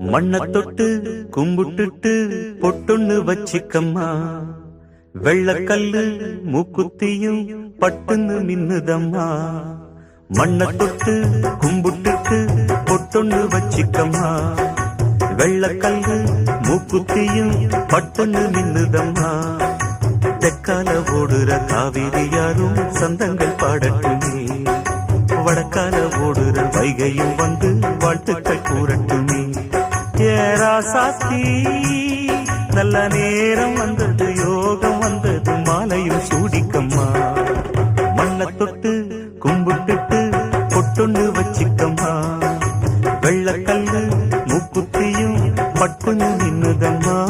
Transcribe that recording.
மண்ண தொட்டு கும்பிட்டுட்டு பொட்டொன்னு வச்சிக்கம்மா. வெள்ளக்கல்லு மூக்குத்தியும் பட்டுன்னு மின்னுதம்மா. மண்ண தொட்டு கும்பிட்டுட்டு பொட்டொன்னு வச்சிக்கம்மா. வெள்ளக்கல்லு மூக்குத்தியும் பட்டுன்னு மின்னுதம்மா. தெற்கால ஓடுற காவிரி யாரும் சந்தங்கள் பாடட்டுமே. வடக்கால ஓடுற வைகையும் வந்து வாழ்த்துக்கள் கூறட்டுமே. ஏராசாத்தி நல்ல நேரம் வந்தது, யோகம் வந்தது, மாலையும் சூடிக்கம்மா. மண்ண தொட்டு கும்பிட்டுட்டு பொட்டொன்னு வச்சிக்கம்மா. வெள்ளக்கல்லு மூக்குத்தியும் பட்டுன்னு நின்னுதம்மா.